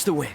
the win.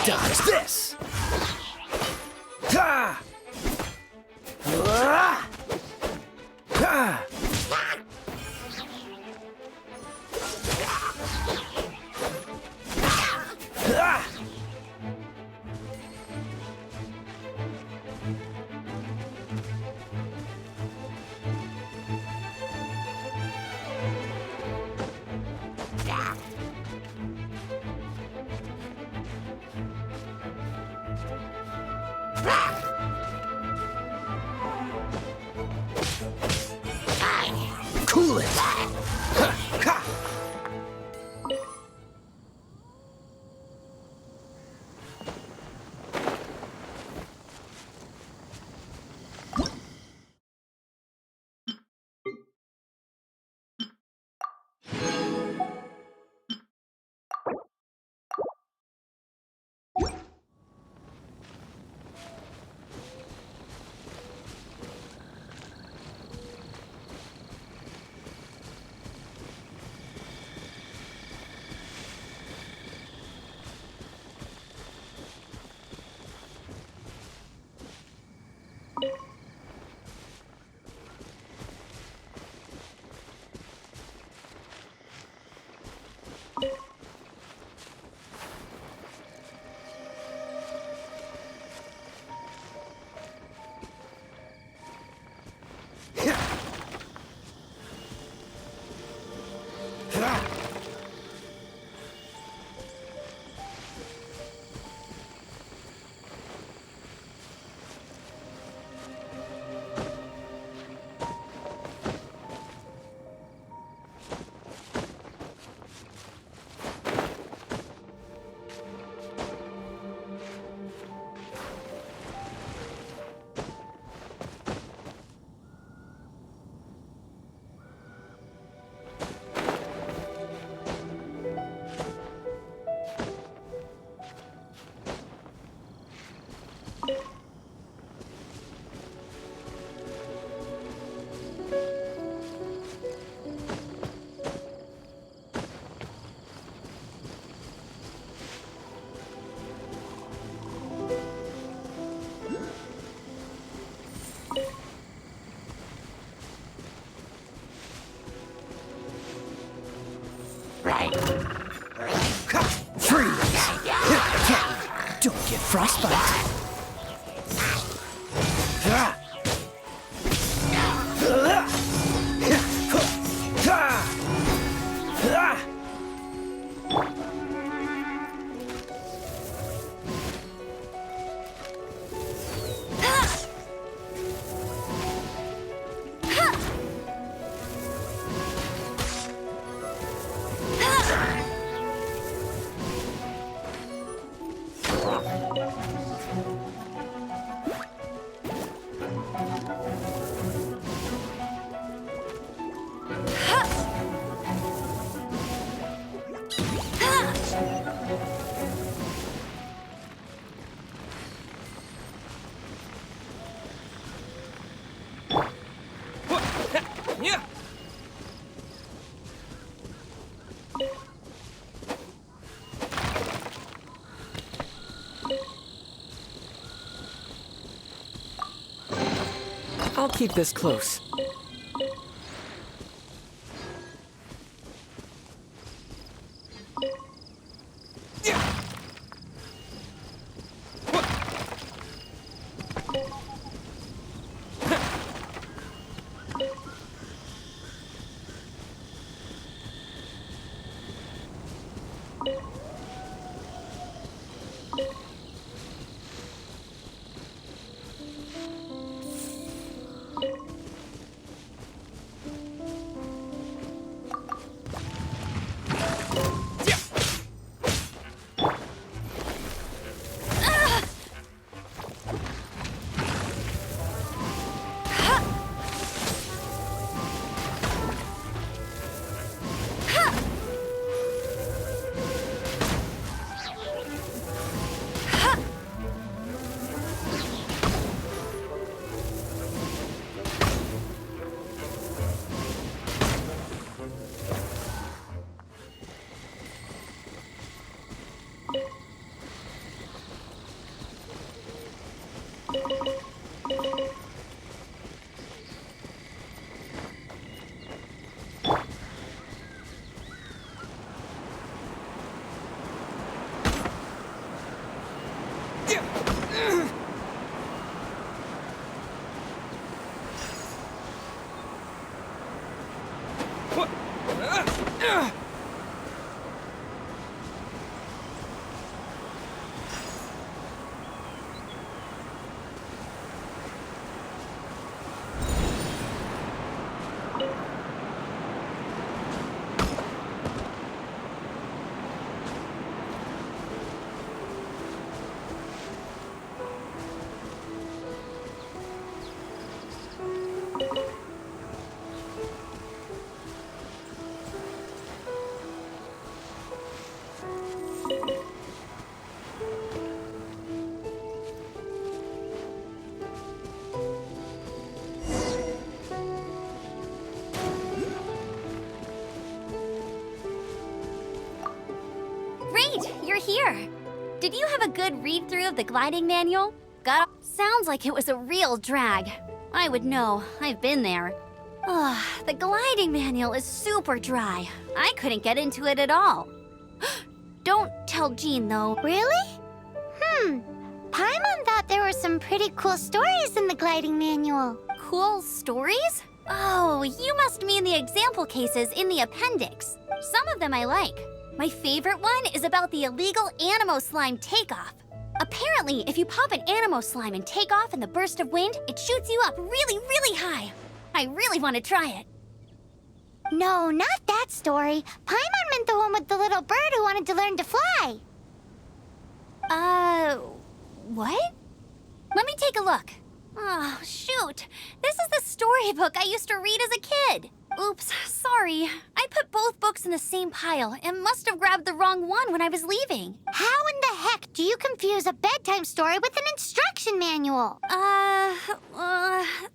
Dodge this! Cool it! Freeze! Don't get frostbite! I'll keep this close. Great, you're here. Did you have a good read-through of the gliding manual? Sounds like it was a real drag. I would know, I've been there. Ugh, the gliding manual is super dry. I couldn't get into it at all. Don't tell Jean, though. Really? Paimon thought there were some pretty cool stories in the gliding manual. Cool stories? Oh, you must mean the example cases in the appendix. Some of them I like. My favorite one is about the illegal Animo Slime takeoff. Apparently, if you pop an Animo Slime and take off in the burst of wind, it shoots you up really, really high. I really want to try it. No, not that story. Paimon meant the one with the little bird who wanted to learn to fly. What? Let me take a look. Oh, shoot. This is the storybook I used to read as a kid. Oops, sorry. I put both books in the same pile and must have grabbed the wrong one when I was leaving. How in the heck do you confuse a bedtime story with an instruction manual?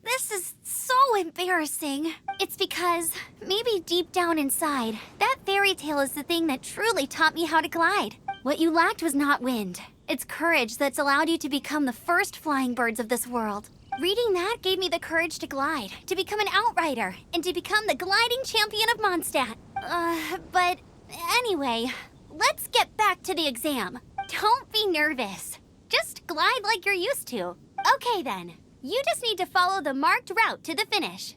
This is so embarrassing. It's because, maybe deep down inside, that fairy tale is the thing that truly taught me how to glide. What you lacked was not wind. It's courage that's allowed you to become the first flying birds of this world. Reading that gave me the courage to glide, to become an outrider, and to become the gliding champion of Mondstadt. But anyway, let's get back to the exam. Don't be nervous. Just glide like you're used to. Okay then, you just need to follow the marked route to the finish.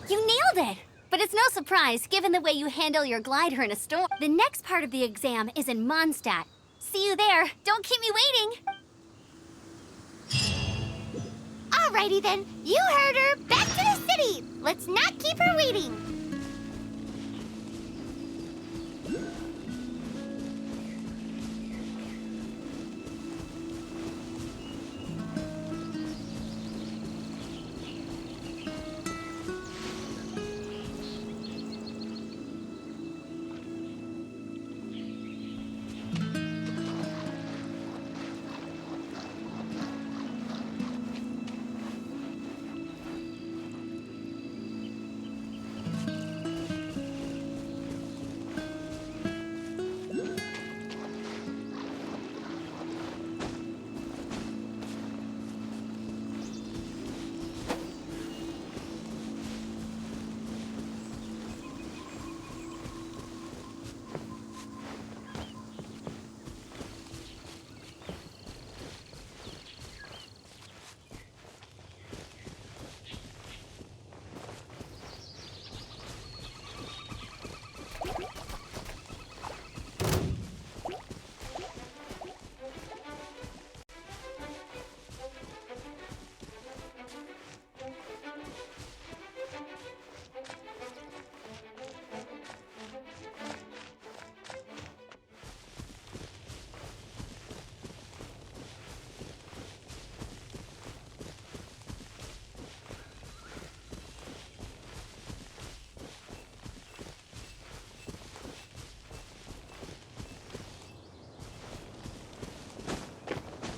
You nailed it! But it's no surprise, given the way you handle your glider in a storm. The next part of the exam is in Mondstadt. See you there. Don't keep me waiting. Alrighty then, you heard her. Back to the city. Let's not keep her waiting.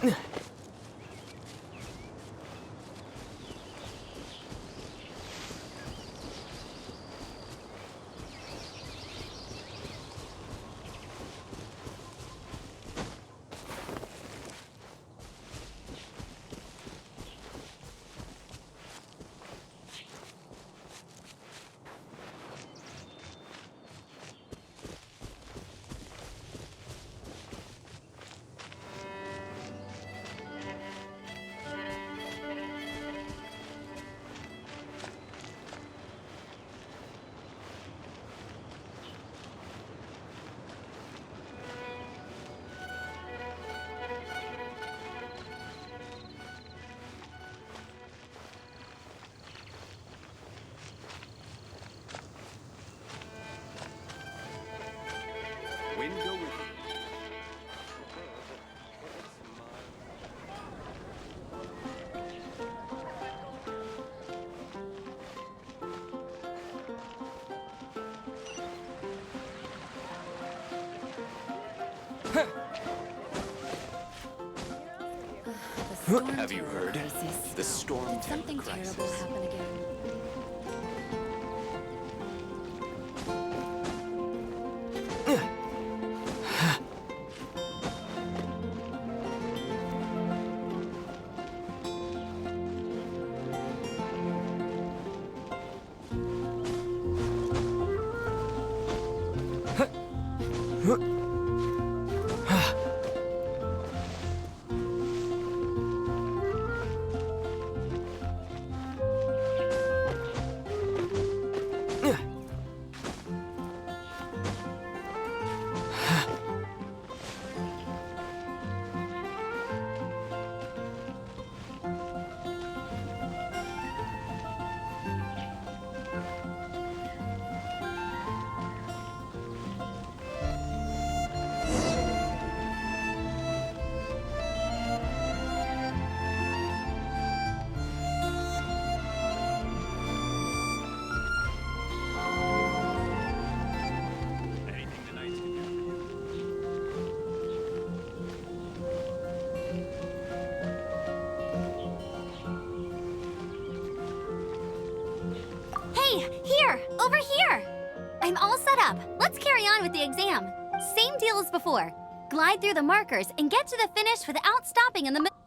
Window with Have you heard? The storm Did something crisis. terrible happen again? Anything the knights can do for you? Hey, here! Over here! I'm all set up. Let's carry on with the exam. Same deal as before. Glide through the markers and get to the finish without stopping in the middle.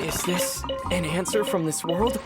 Is this an answer from this world?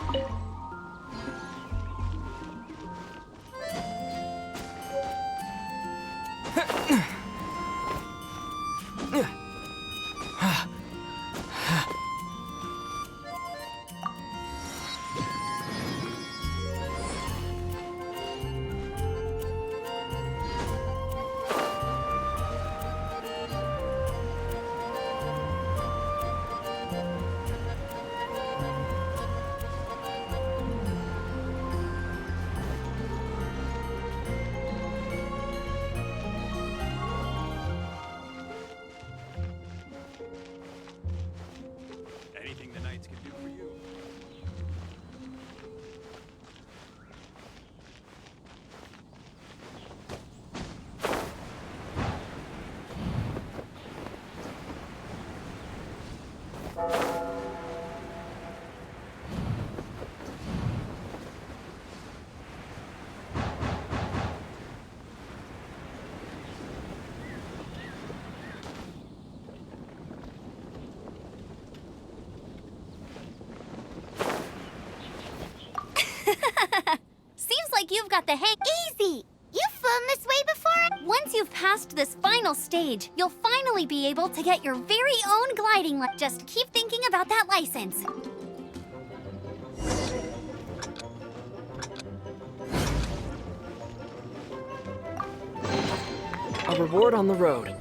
got the hang. Easy! You've flown this way before? Once you've passed this final stage, you'll finally be able to get your very own gliding Just keep thinking about that license. A reward on the road.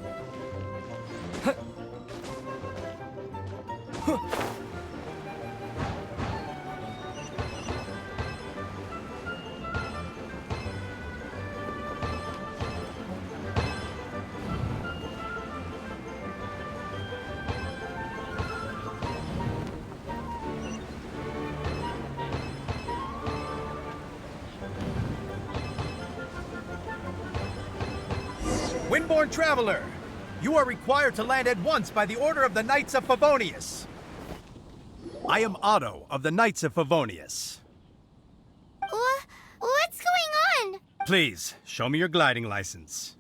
Windborne Traveler, you are required to land at once by the order of the Knights of Favonius. I am Otto of the Knights of Favonius. What's going on? Please, show me your gliding license.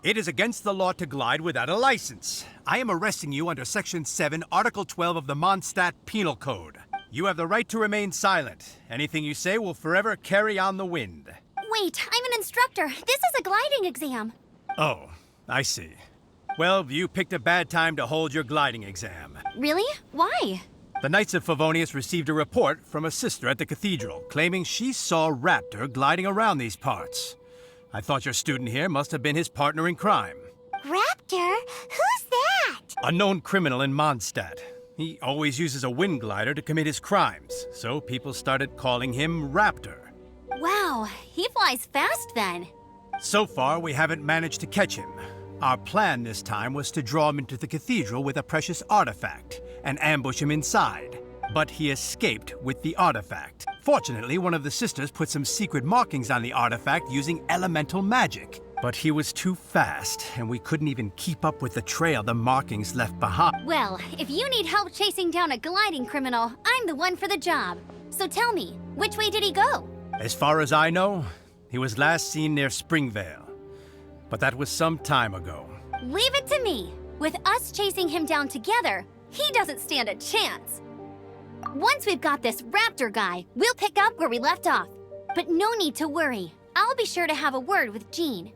It is against the law to glide without a license. I am arresting you under Section 7, Article 12 of the Mondstadt Penal Code. You have the right to remain silent. Anything you say will forever carry on the wind. Wait, I'm an instructor. This is a gliding exam. Oh, I see. Well, you picked a bad time to hold your gliding exam. Really? Why? The Knights of Favonius received a report from a sister at the cathedral claiming she saw Raptor gliding around these parts. I thought your student here must have been his partner in crime. Raptor? Who's that? A known criminal in Mondstadt. He always uses a wind glider to commit his crimes, so people started calling him Raptor. Wow, he flies fast then. So far, we haven't managed to catch him. Our plan this time was to draw him into the cathedral with a precious artifact and ambush him inside. But he escaped with the artifact. Fortunately, one of the sisters put some secret markings on the artifact using elemental magic. But he was too fast, and we couldn't even keep up with the trail the markings left behind. Well, if you need help chasing down a gliding criminal, I'm the one for the job. So tell me, which way did he go? As far as I know, he was last seen near Springvale. But that was some time ago. Leave it to me. With us chasing him down together, he doesn't stand a chance. Once we've got this Raptor guy, we'll pick up where we left off. But no need to worry. I'll be sure to have a word with Jean.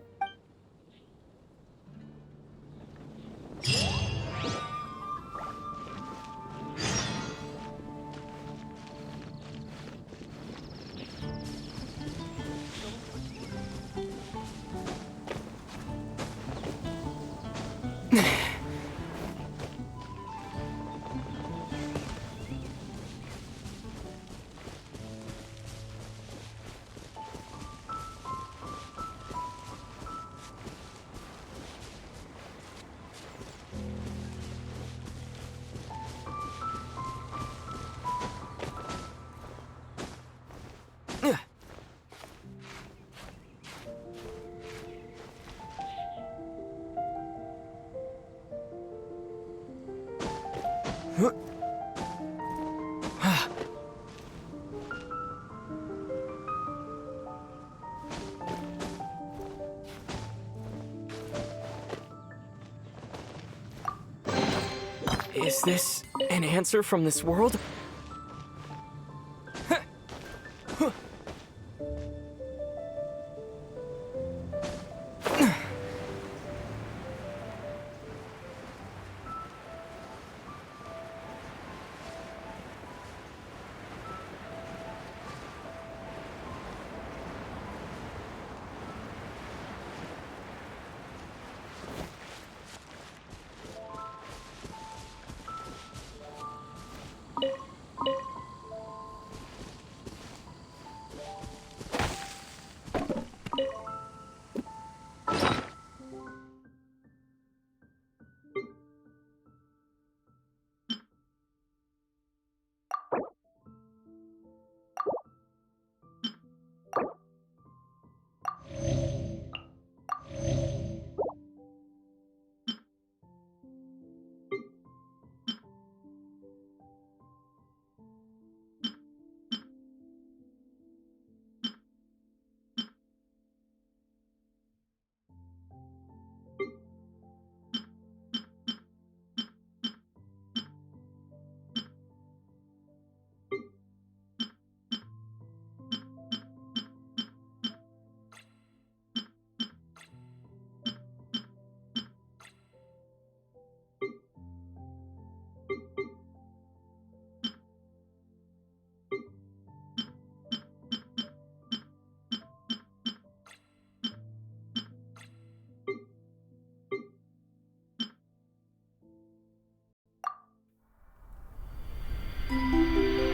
Is this an answer from this world?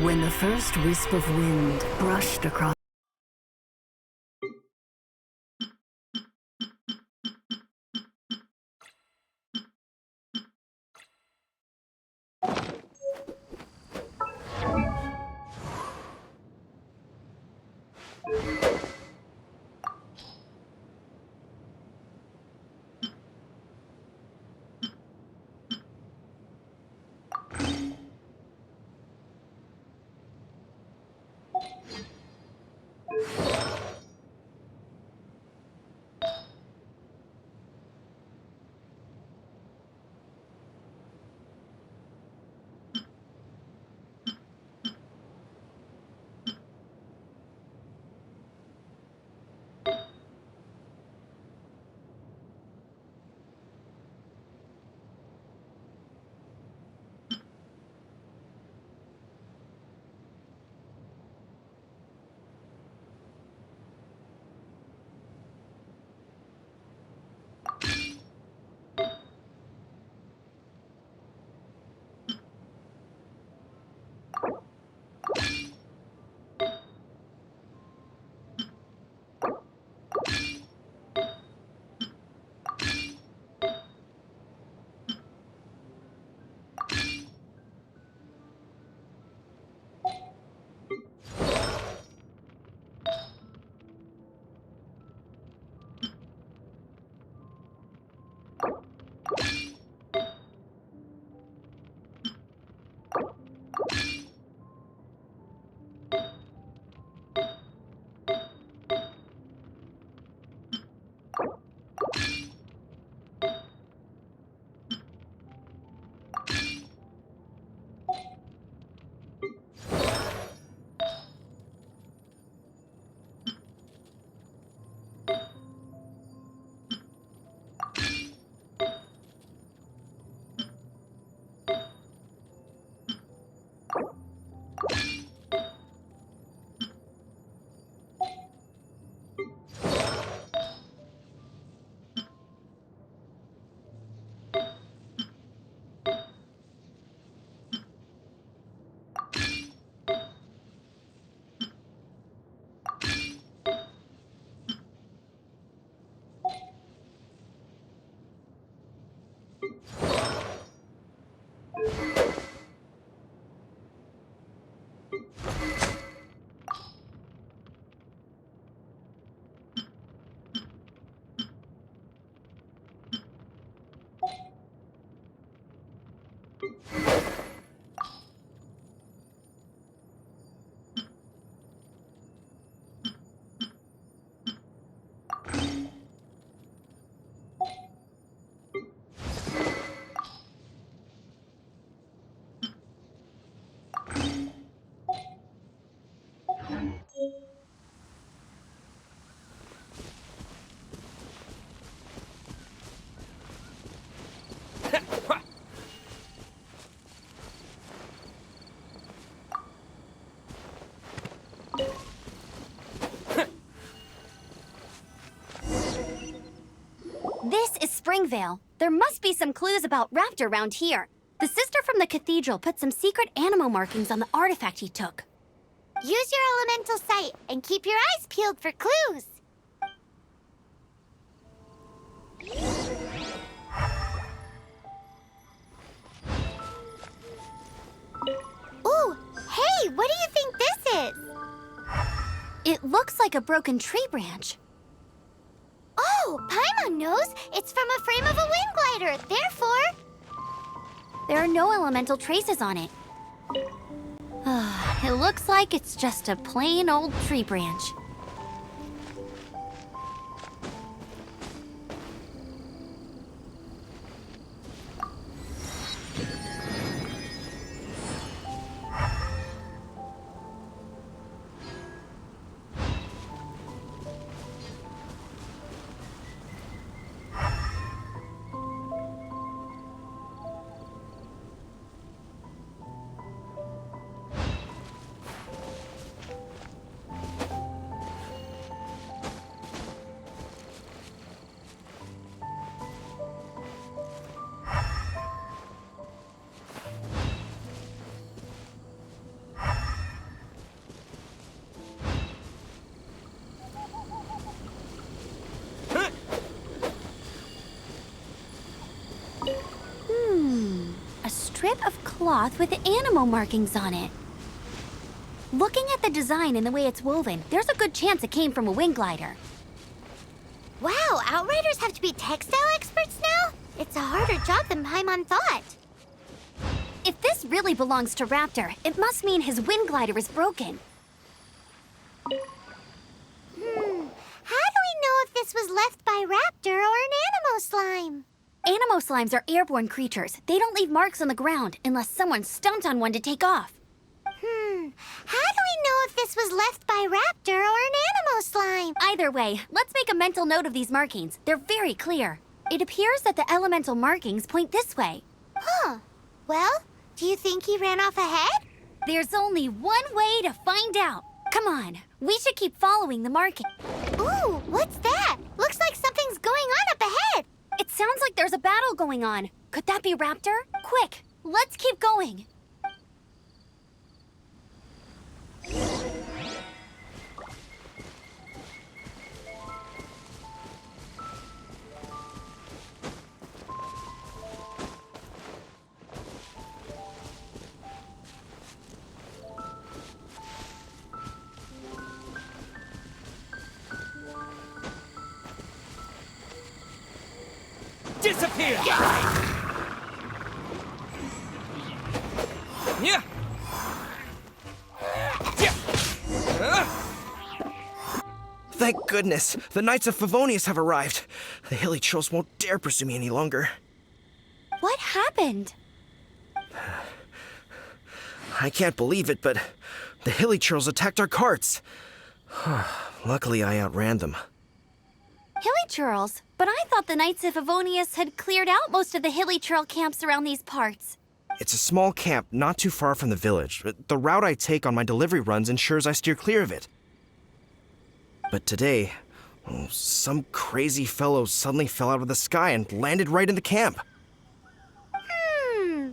When the first wisp of wind brushed across This is Springvale. There must be some clues about Raptor around here. The sister from the cathedral put some secret animal markings on the artifact he took. Use your elemental sight and keep your eyes peeled for clues. Ooh, hey, what do you think this is? It looks like a broken tree branch. Oh, Paimon knows. It's from a frame of a wind glider. Therefore, There are no elemental traces on it. It looks like it's just a plain old tree branch. strip of cloth with animal markings on it. Looking at the design and the way it's woven, there's a good chance it came from a wing glider. Wow, Outriders have to be textile experts now? It's a harder job than Paimon thought. If this really belongs to Raptor, it must mean his wind glider is broken. How do we know if this was left by Raptor or an Animo slime? Animo slimes are airborne creatures. They don't leave marks on the ground unless someone stomped on one to take off. How do we know if this was left by Raptor or an Animo slime? Either way, let's make a mental note of these markings. They're very clear. It appears that the elemental markings point this way. Huh. Well, do you think he ran off ahead? There's only one way to find out. Come on, we should keep following the marking. Ooh, what's that? Looks like something's going on up ahead. It sounds like there's a battle going on. Could that be Raptor? Quick, let's keep going. Disappear! Yeah. Thank goodness, the Knights of Favonius have arrived. The hilly trolls won't dare pursue me any longer. What happened? I can't believe it, but the hilly trolls attacked our carts. Luckily, I outran them. Hilly churls? But I thought the Knights of Favonius had cleared out most of the hilly churl camps around these parts. It's a small camp not too far from the village. The route I take on my delivery runs ensures I steer clear of it. But today, some crazy fellow suddenly fell out of the sky and landed right in the camp.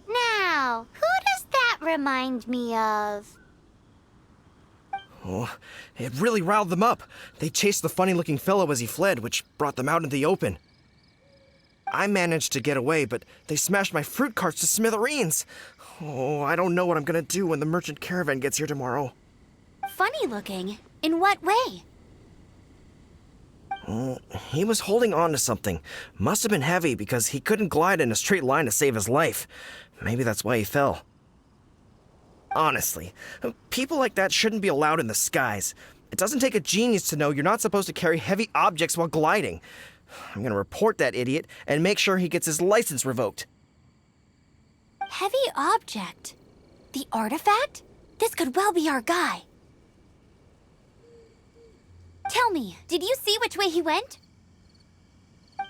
Now, who does that remind me of? Oh, it really riled them up. They chased the funny-looking fellow as he fled, which brought them out into the open. I managed to get away, but they smashed my fruit carts to smithereens. Oh, I don't know what I'm gonna do when the merchant caravan gets here tomorrow. Funny looking? In what way? He was holding on to something. Must have been heavy because he couldn't glide in a straight line to save his life. Maybe that's why he fell. Honestly, people like that shouldn't be allowed in the skies. It doesn't take a genius to know you're not supposed to carry heavy objects while gliding. I'm gonna report that idiot and make sure he gets his license revoked. Heavy object? The artifact? This could well be our guy. Tell me, did you see which way he went?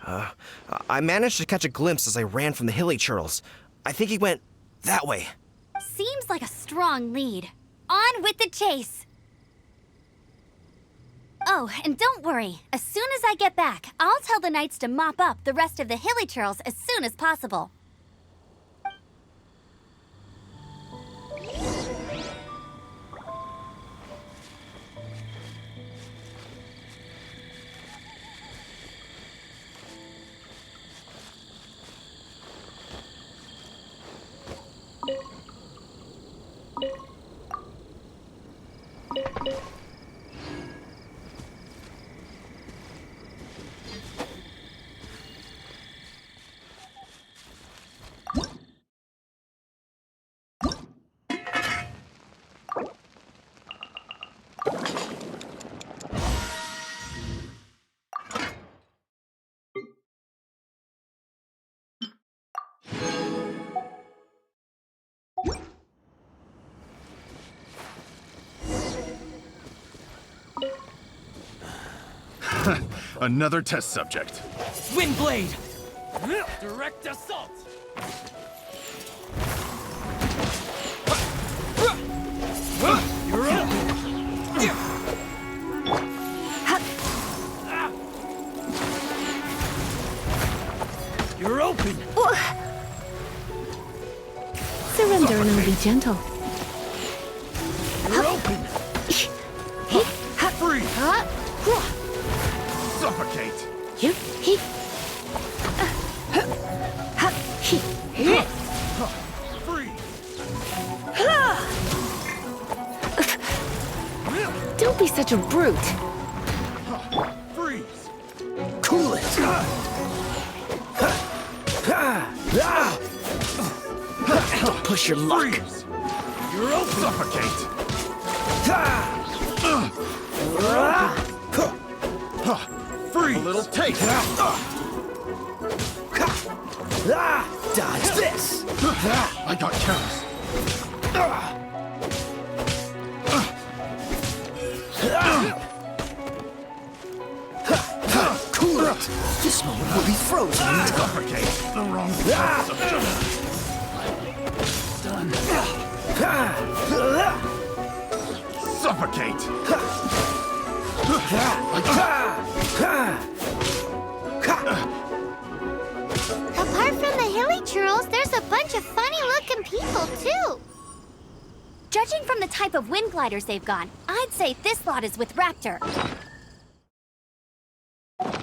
I managed to catch a glimpse as I ran from the hilly churls. I think he went that way. Seems like a strong lead. On with the chase! Oh, and don't worry. As soon as I get back, I'll tell the knights to mop up the rest of the hilly churls as soon as possible. Another test subject. Windblade! Direct assault! You're up! You're open! Surrender and I'll be gentle. You're open! Free! Suffocate! Don't be such a brute. Freeze! Cool it! Don't push your luck. Freeze! You're open! Suffocate! Freeze! A little taste! Dodge this! I got careless. Cool it! This moment will be frozen in time. Suffocate! The wrong Done. Suffocate! Apart from the hilly churls, there's a bunch of funny-looking people, too. Judging from the type of wind gliders they've got, I'd say this lot is with Raptor. But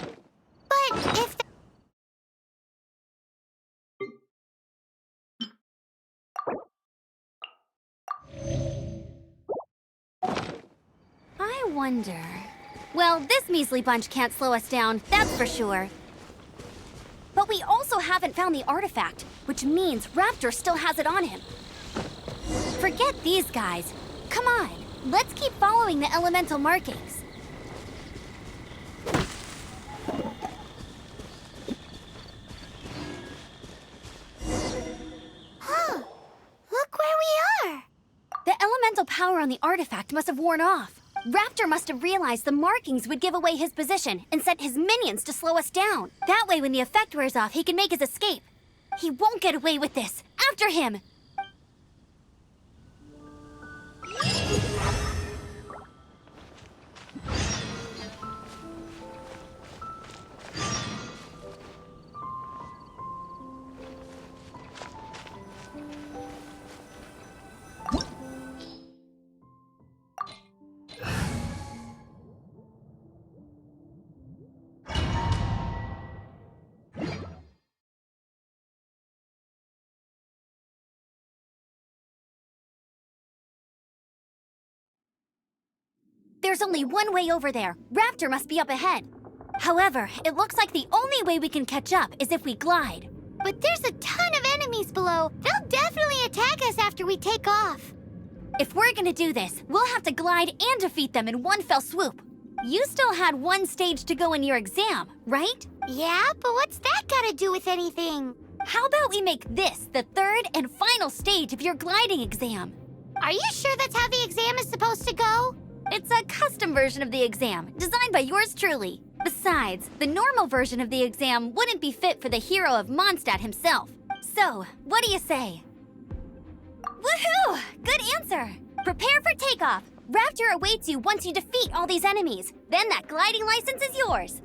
if... I wonder... Well, this measly bunch can't slow us down, that's for sure. But we also haven't found the artifact, which means Raptor still has it on him. Forget these guys. Come on, let's keep following the elemental markings. Huh. Look where we are. The elemental power on the artifact must have worn off. Raptor must have realized the markings would give away his position and sent his minions to slow us down. That way, when the effect wears off, he can make his escape. He won't get away with this. After him! There's only one way over there. Raptor must be up ahead. However, it looks like the only way we can catch up is if we glide. But there's a ton of enemies below. They'll definitely attack us after we take off. If we're gonna do this, we'll have to glide and defeat them in one fell swoop. You still had one stage to go in your exam, right? Yeah, but what's that got to do with anything? How about we make this the third and final stage of your gliding exam? Are you sure that's how the exam is supposed to go? It's a custom version of the exam, designed by yours truly. Besides, the normal version of the exam wouldn't be fit for the hero of Mondstadt himself. So, what do you say? Woohoo! Good answer! Prepare for takeoff. Raptor awaits you once you defeat all these enemies. Then that gliding license is yours.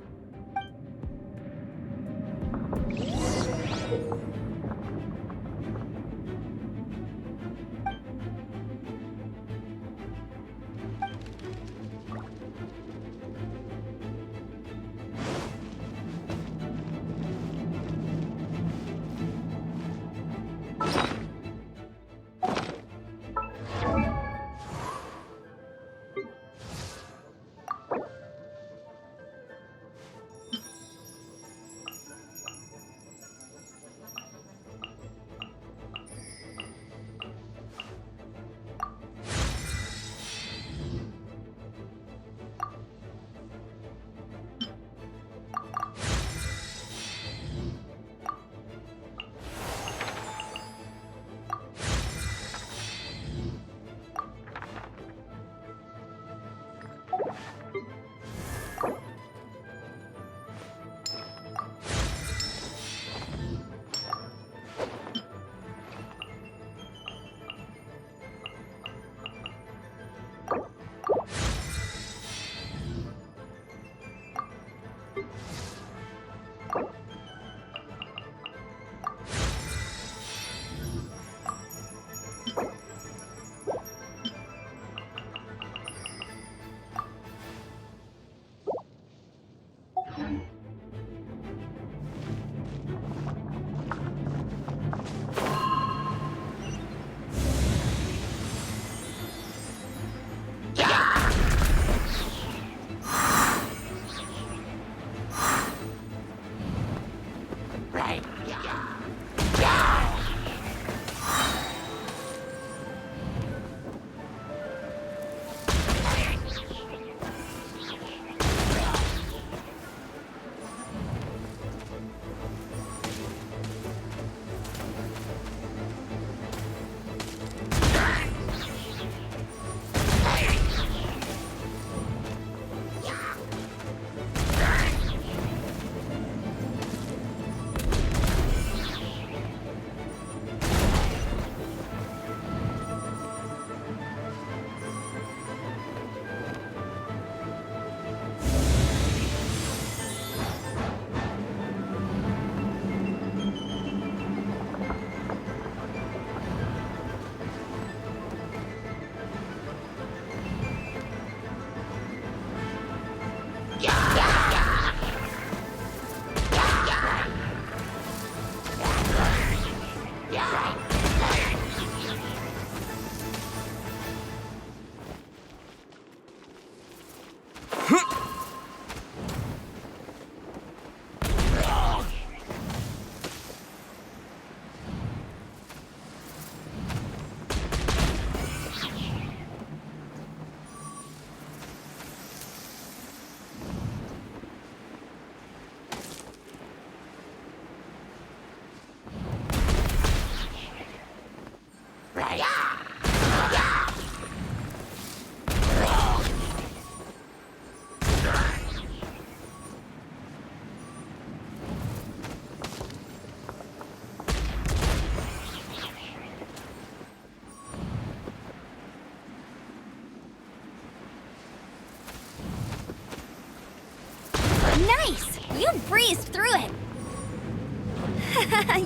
Nice! You breezed through it!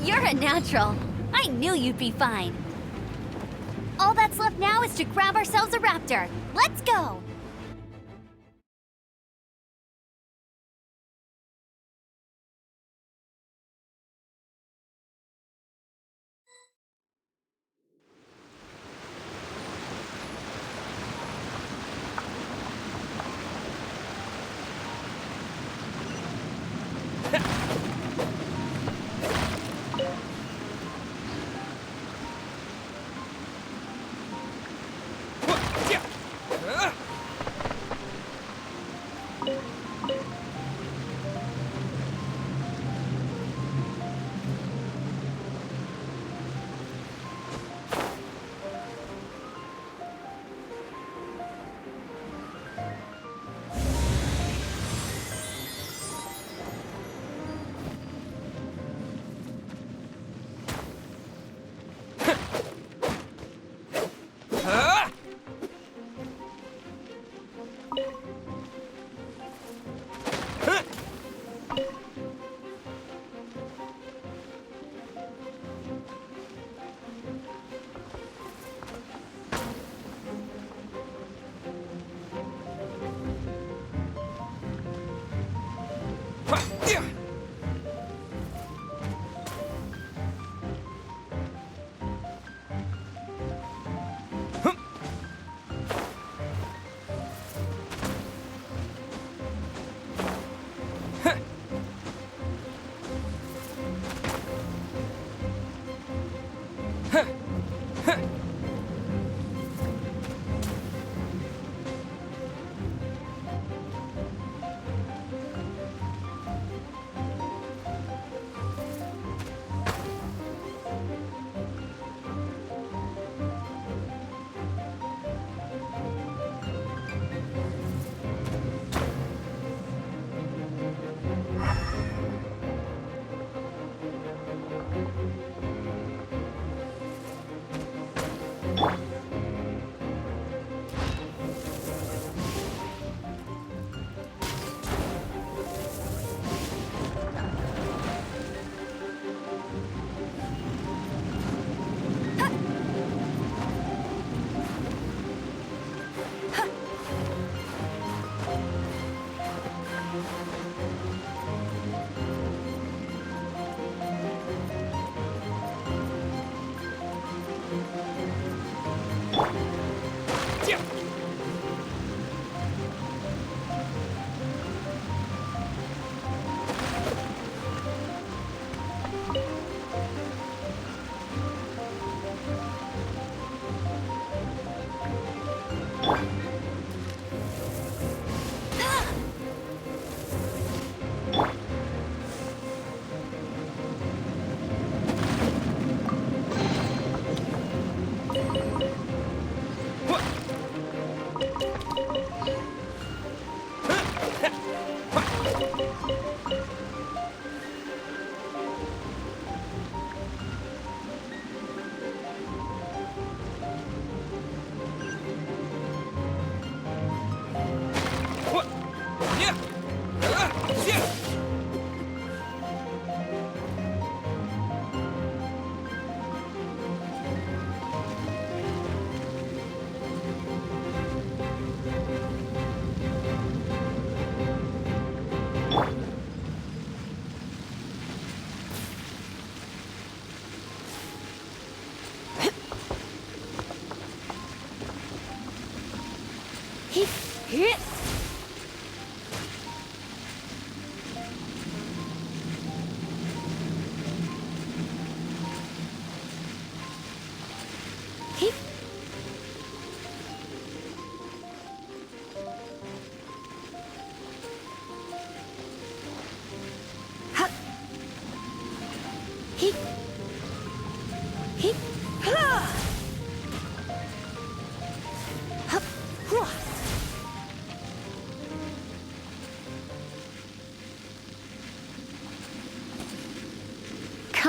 You're a natural. I knew you'd be fine. All that's left now is to grab ourselves a raptor. Let's go!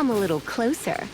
Come a little closer.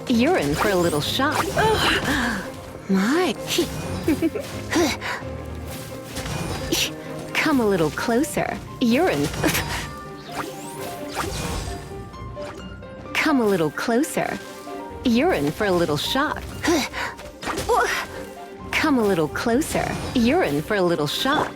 You're in for a little shock. My. Come a little closer. You're in. Come a little closer. You're in for a little shock. Come a little closer. You're in for a little shock.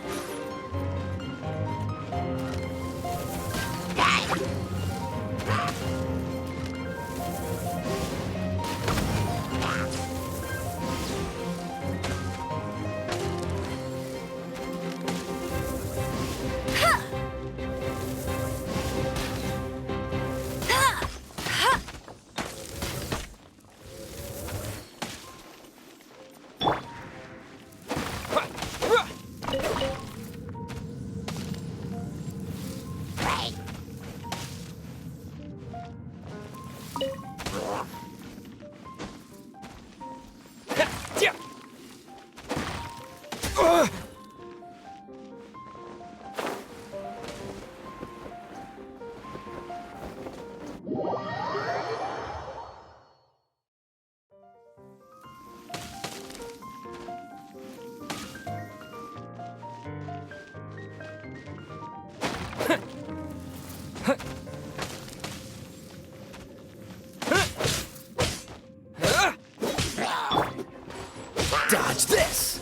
Dodge this!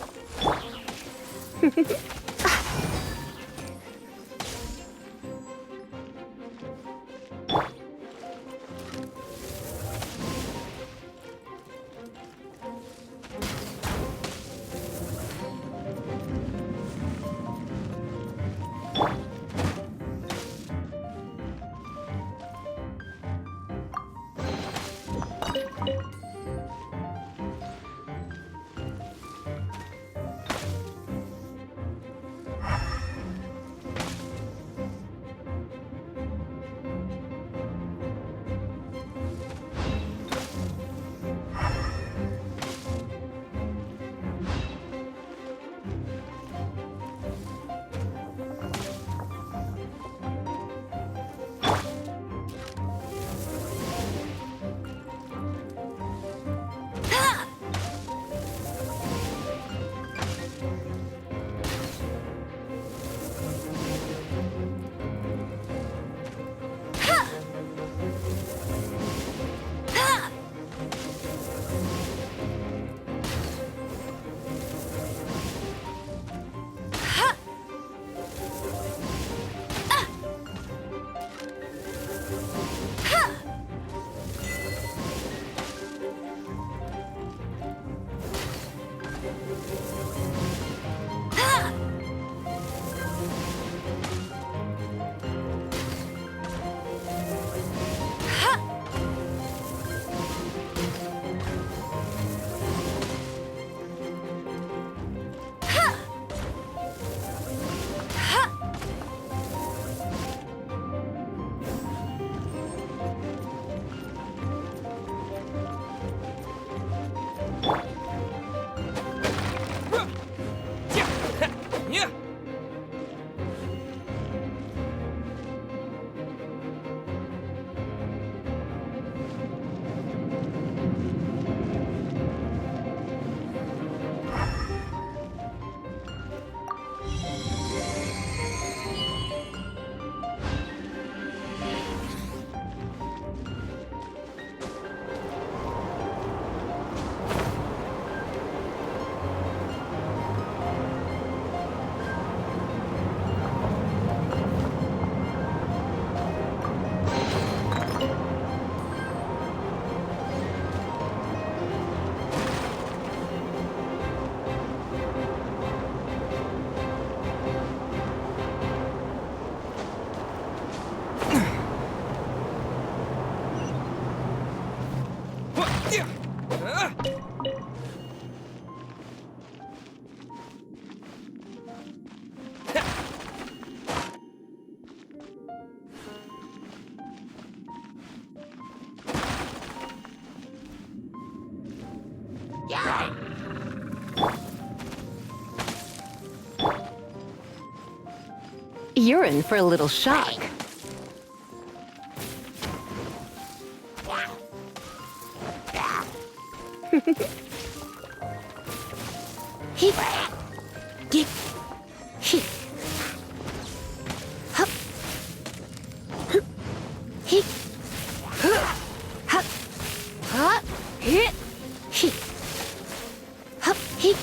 You're in for a little shock. Hip. Dip. Hip. Hup. Hup. Hip. Hup. Hup. Hip. Hip. Hup. Hip.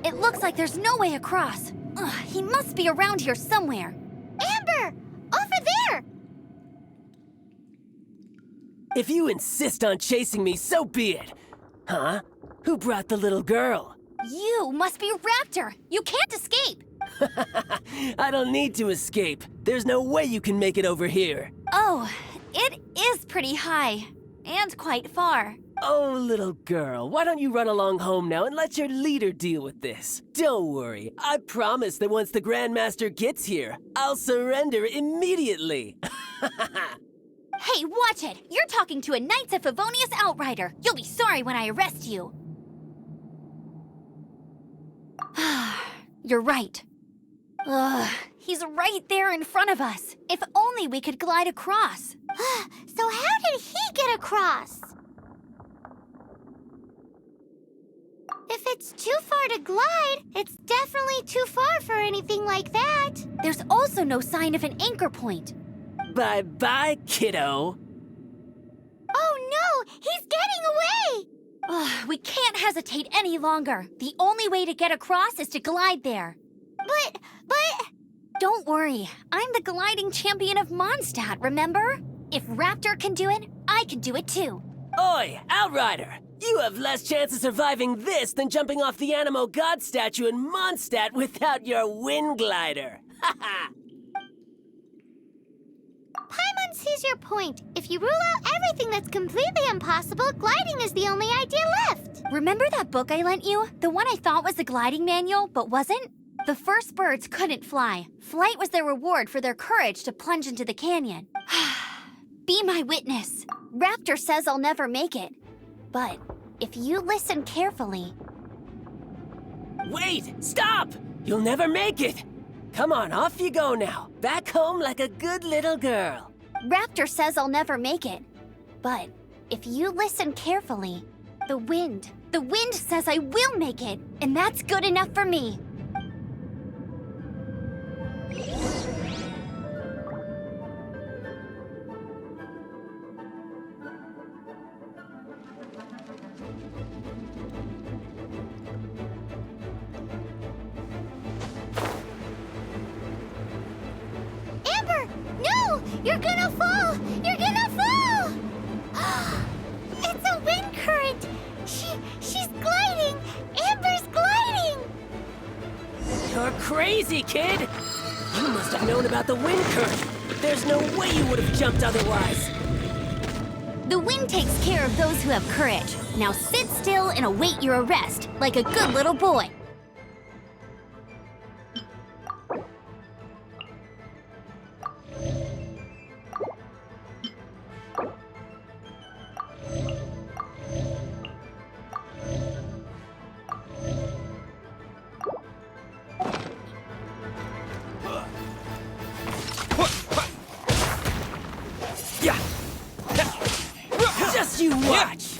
It looks like there's no way across. Ugh, he must be around here somewhere. Amber! Over there! If you insist on chasing me, so be it. Huh? Who brought the little girl? You must be Raptor. You can't escape. I don't need to escape. There's no way you can make it over here. Oh, it is pretty high. And quite far. Oh, little girl, why don't you run along home now and let your leader deal with this? Don't worry, I promise that once the Grandmaster gets here, I'll surrender immediately. Hey, watch it! You're talking to a Knights of Favonius outrider. You'll be sorry when I arrest you. You're right. Ugh, he's right there in front of us. If only we could glide across. So how did he get across? If it's too far to glide, it's definitely too far for anything like that. There's also no sign of an anchor point. Bye-bye, kiddo. Oh no, he's getting away! Ugh, we can't hesitate any longer. The only way to get across is to glide there. But... Don't worry, I'm the gliding champion of Mondstadt, remember? If Raptor can do it, I can do it too. Oi, Outrider! You have less chance of surviving this than jumping off the Animo God statue in Mondstadt without your wind glider. Ha ha! Paimon sees your point. If you rule out everything that's completely impossible, gliding is the only idea left. Remember that book I lent you? The one I thought was the gliding manual, but wasn't? The first birds couldn't fly. Flight was their reward for their courage to plunge into the canyon. Be my witness. Raptor says I'll never make it. But if you listen carefully... Wait! Stop! You'll never make it! Come on, off you go now. Back home like a good little girl. Raptor says I'll never make it. But if you listen carefully, the wind says I will make it, and that's good enough for me. Amber! No! You're gonna fall! You're gonna fall! It's a wind current! She's gliding! Amber's gliding! You're crazy, kid! You must have known about the wind current. There's no way you would have jumped otherwise. The wind takes care of those who have courage. Now sit still and await your arrest, like a good little boy. Just you watch!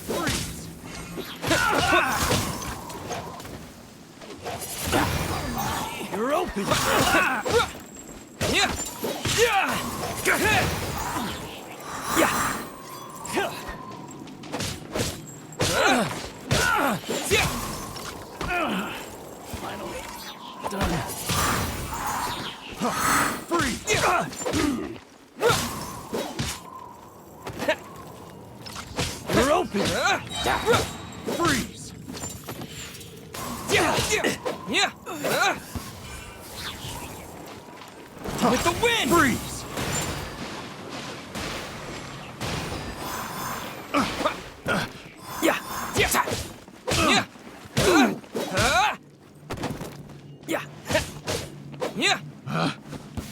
You're open! Finally. Done. Freeze! You're open! Freeze! With the wind! Freeze!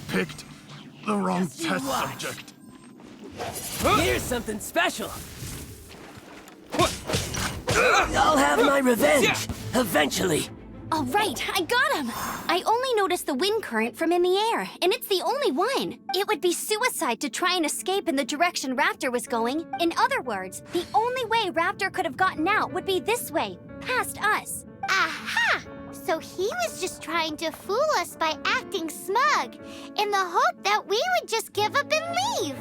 Picked the wrong Just you test watch. subject. Here's something special. I'll have my revenge, eventually. All right, I got him! I only noticed the wind current from in the air, and it's the only one. It would be suicide to try and escape in the direction Raptor was going. In other words, the only way Raptor could have gotten out would be this way, past us. Aha! So he was just trying to fool us by acting smug, in the hope that we would just give up and leave.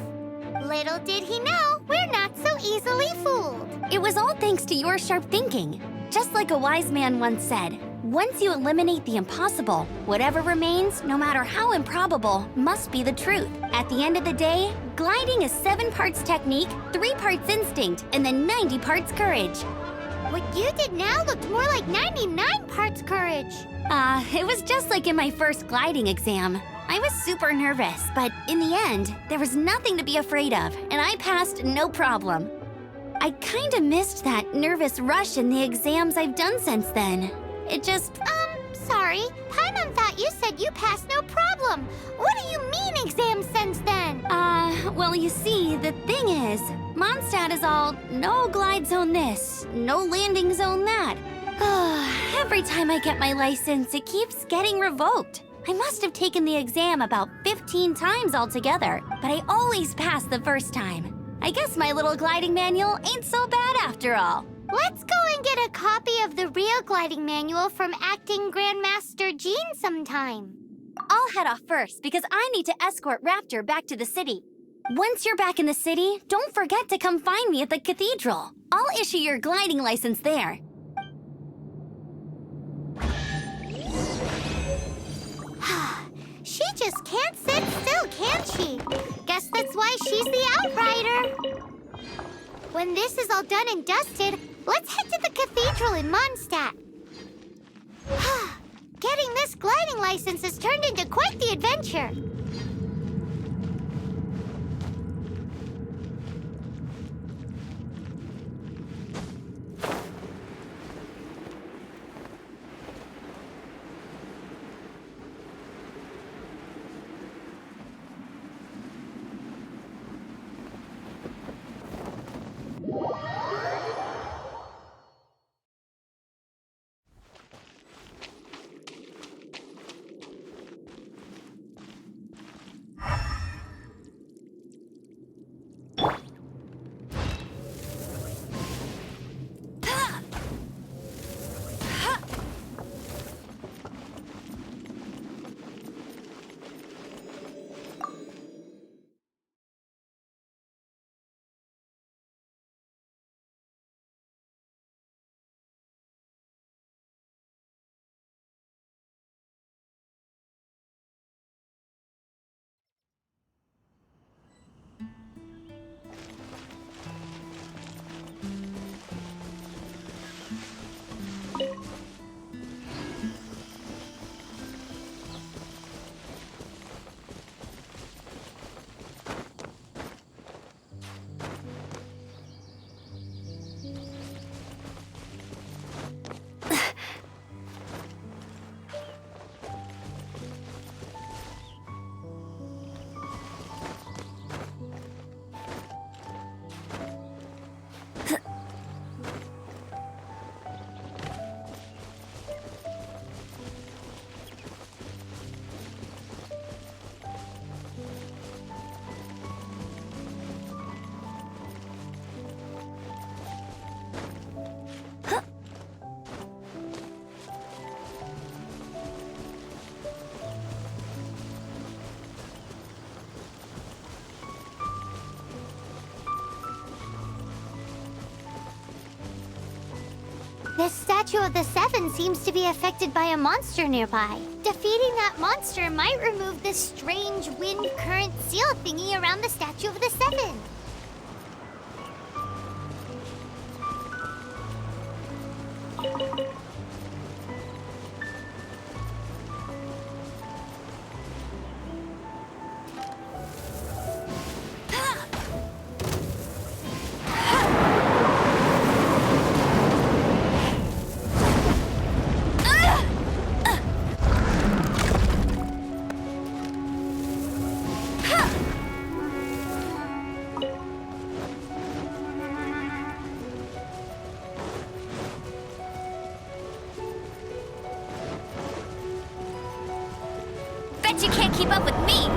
Little did he know, we're not so easily fooled. It was all thanks to your sharp thinking. Just like a wise man once said, once you eliminate the impossible, whatever remains, no matter how improbable, must be the truth. At the end of the day, gliding is 7 parts technique, 3 parts instinct, and then 90 parts courage. What you did now looked more like 99 parts courage. It was just like in my first gliding exam. I was super nervous, but in the end, there was nothing to be afraid of, and I passed no problem. I kinda missed that nervous rush in the exams I've done since then. It just... Sorry. Paimon thought you said you passed no problem. What do you mean exam since then? Well, you see, the thing is, Mondstadt is all no glide zone this, no landing zone that. Every time I get my license, it keeps getting revoked. I must have taken the exam about 15 times altogether, but I always pass the first time. I guess my little gliding manual ain't so bad after all. Let's go and get a copy of the real gliding manual from Acting Grandmaster Jean sometime. I'll head off first because I need to escort Raptor back to the city. Once you're back in the city, don't forget to come find me at the cathedral. I'll issue your gliding license there. She just can't sit still, can she? Guess that's why she's the outrider. When this is all done and dusted, let's head to the cathedral in Mondstadt. Getting this gliding license has turned into quite the adventure. This statue of the Seven seems to be affected by a monster nearby. Defeating that monster might remove this strange wind current seal thingy around the statue of the Seven. Bet you can't keep up with me!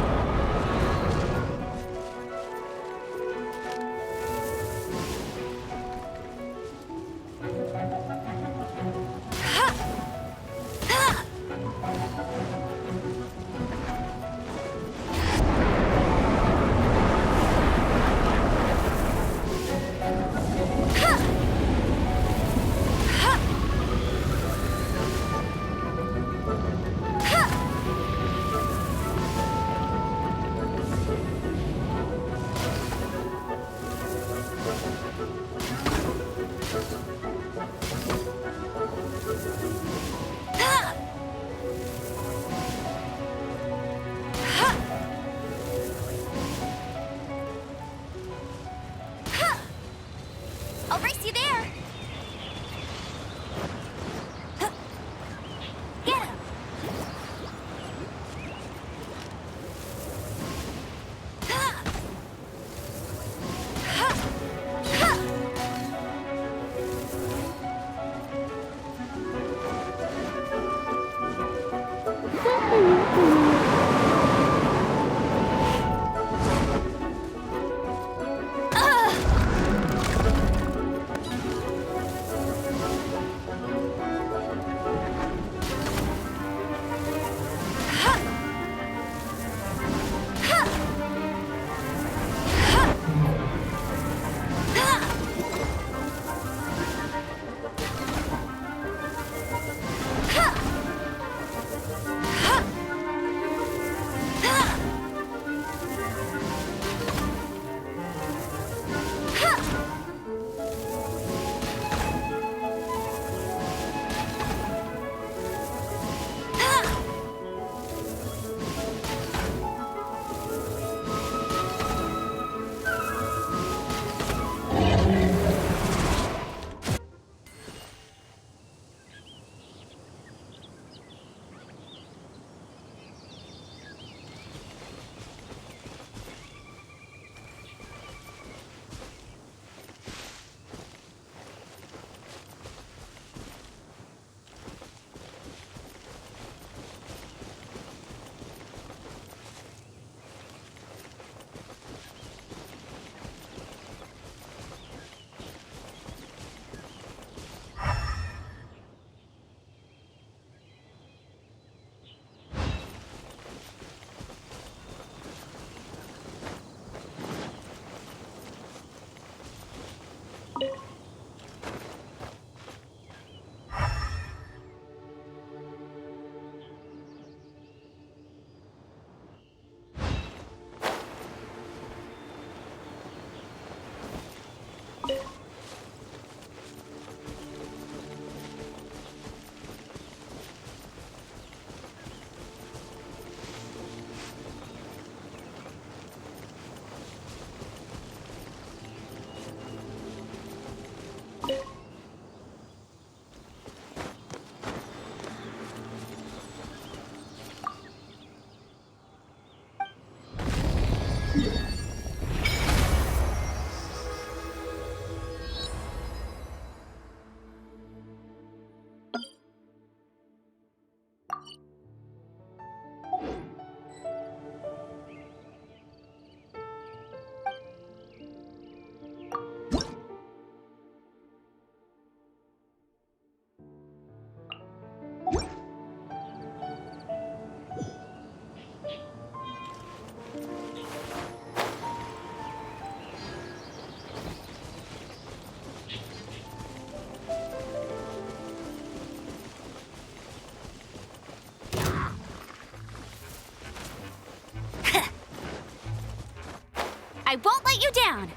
I won't let you down!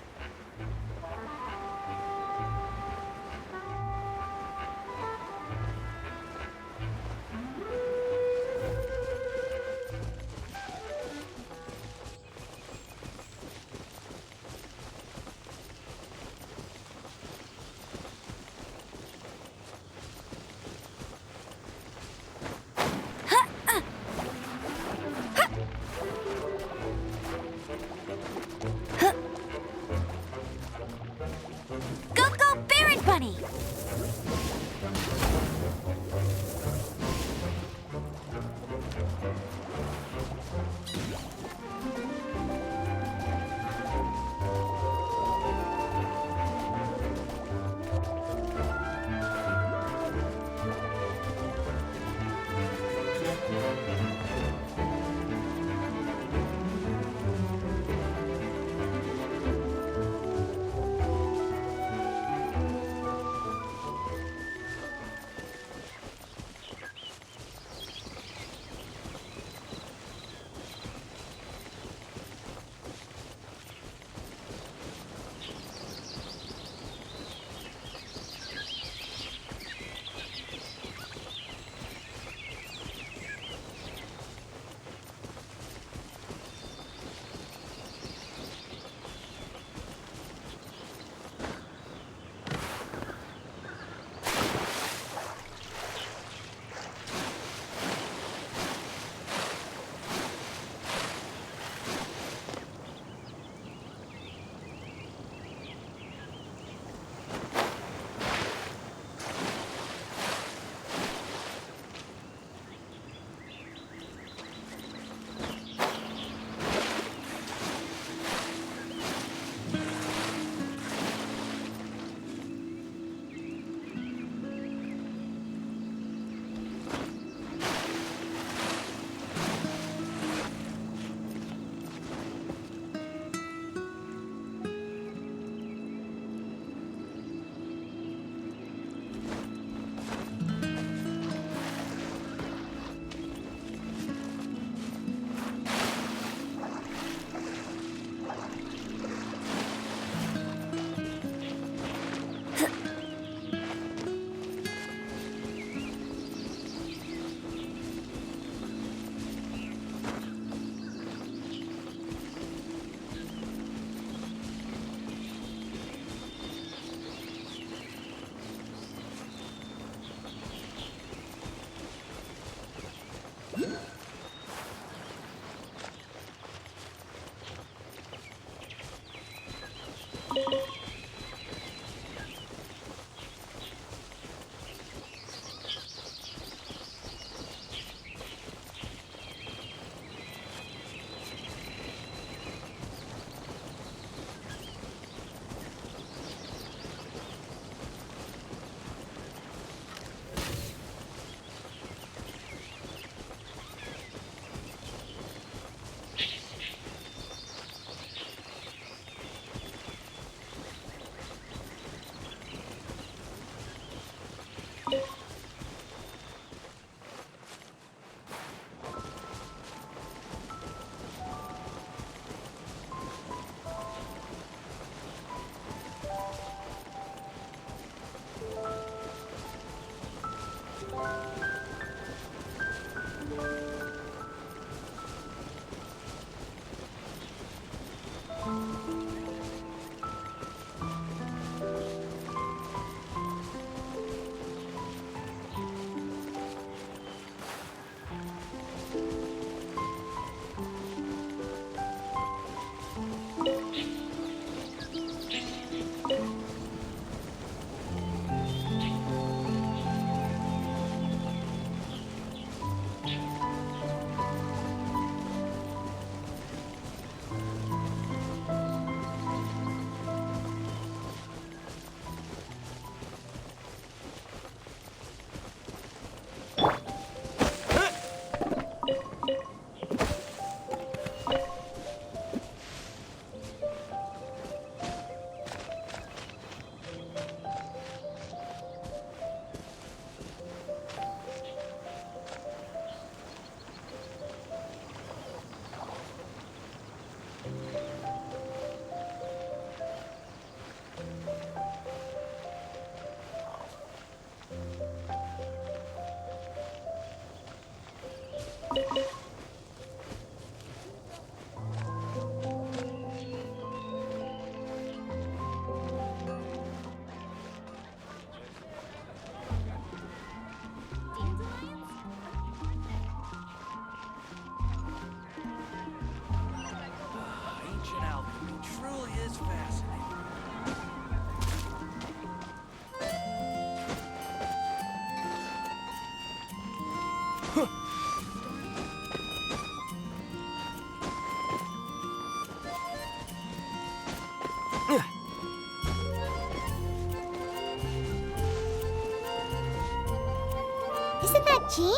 Isn't that Jean?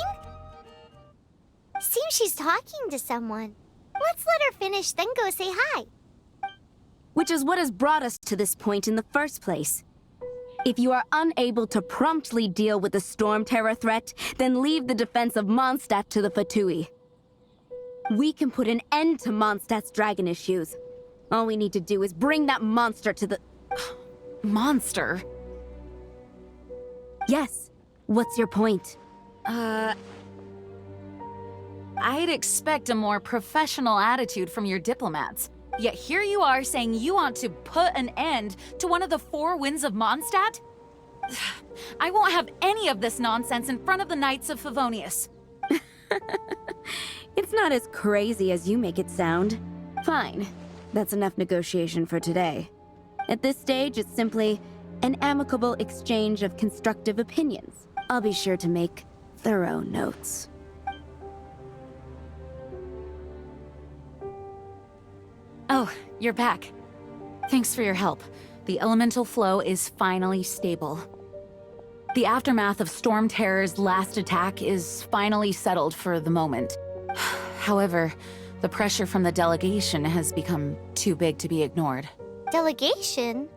Seems she's talking to someone. Let's let her finish, then go say hi. Which is what has brought us to this point in the first place. If you are unable to promptly deal with the Storm Terror threat, then leave the defense of Mondstadt to the Fatui. We can put an end to Mondstadt's dragon issues. All we need to do is bring that monster to the... Monster? Yes. What's your point? I'd expect a more professional attitude from your diplomats. Yet here you are saying you want to put an end to one of the four winds of Mondstadt? I won't have any of this nonsense in front of the Knights of Favonius. It's not as crazy as you make it sound. Fine. That's enough negotiation for today. At this stage, it's simply an amicable exchange of constructive opinions. I'll be sure to make thorough notes. Oh, you're back. Thanks for your help. The elemental flow is finally stable. The aftermath of Storm Terror's last attack is finally settled for the moment. However, the pressure from the delegation has become too big to be ignored. Delegation?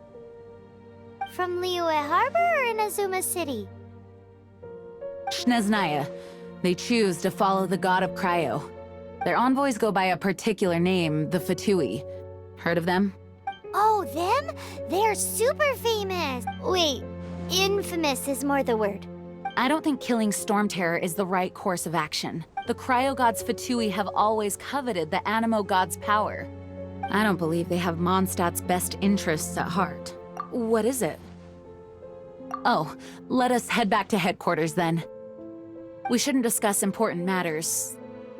From Liyue Harbor or in Azuma City? Snezhnaya. They choose to follow the god of Cryo. Their envoys go by a particular name, the Fatui. Heard of them? Oh, them? They're super famous! Wait, infamous is more the word. I don't think killing Storm Terror is the right course of action. The Cryo gods Fatui have always coveted the Animo god's power. I don't believe they have Mondstadt's best interests at heart. What is it? Oh, let us head back to headquarters then. We shouldn't discuss important matters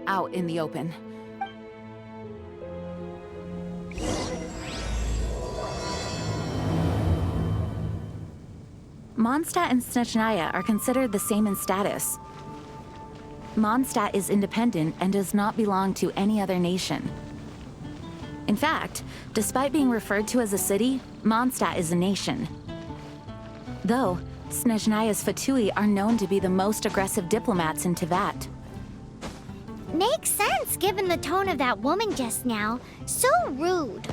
out in the open. Mondstadt and Snezhnaya are considered the same in status. Mondstadt is independent and does not belong to any other nation. In fact, despite being referred to as a city, Mondstadt is a nation. Though, Snezhnaya's Fatui are known to be the most aggressive diplomats in Teyvat. Makes sense given the tone of that woman just now. So rude.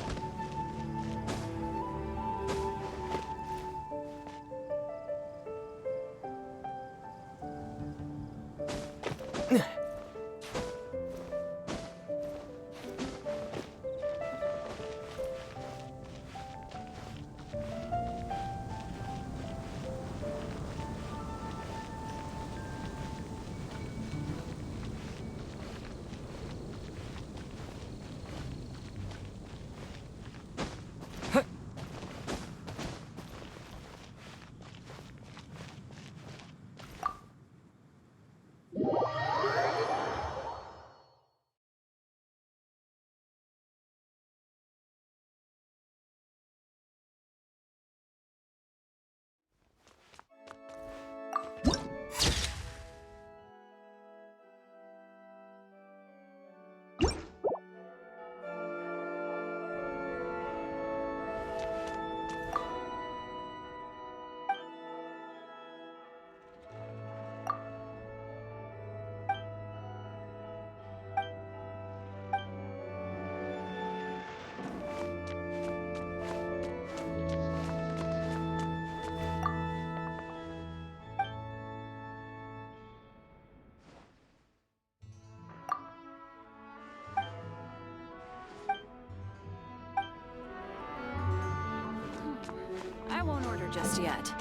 I won't order just yet.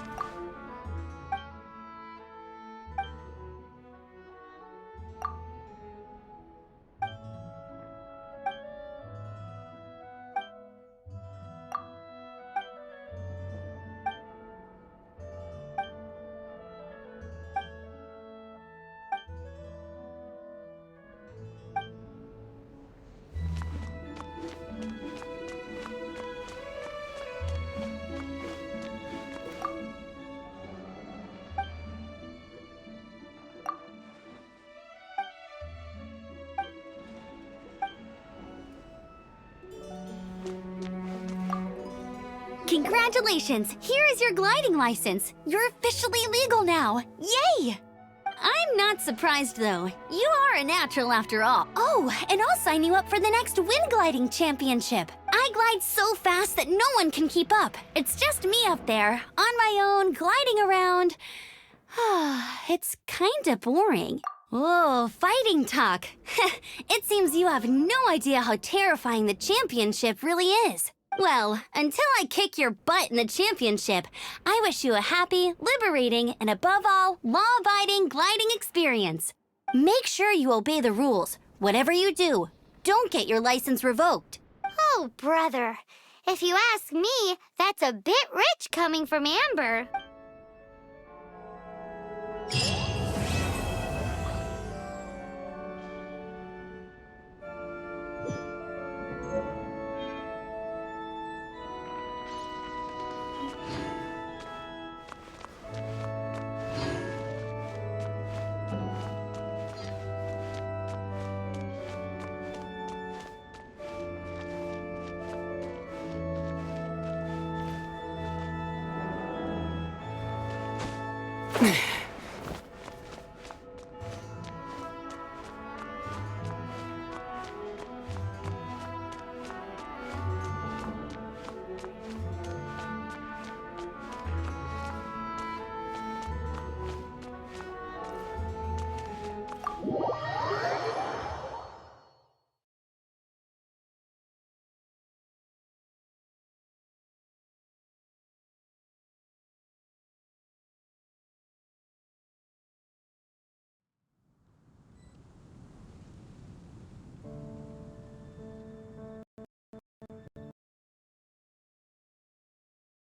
Congratulations! Here is your gliding license. You're officially legal now. Yay! I'm not surprised, though. You are a natural after all. Oh, and I'll sign you up for the next wind gliding championship. I glide so fast that no one can keep up. It's just me up there, on my own, gliding around. It's kinda boring. Oh, fighting talk. It seems you have no idea how terrifying the championship really is. Well, until I kick your butt in the championship, I wish you a happy, liberating, and above all, law-abiding gliding experience. Make sure you obey the rules. Whatever you do, don't get your license revoked. Oh, brother. If you ask me, that's a bit rich coming from Amber.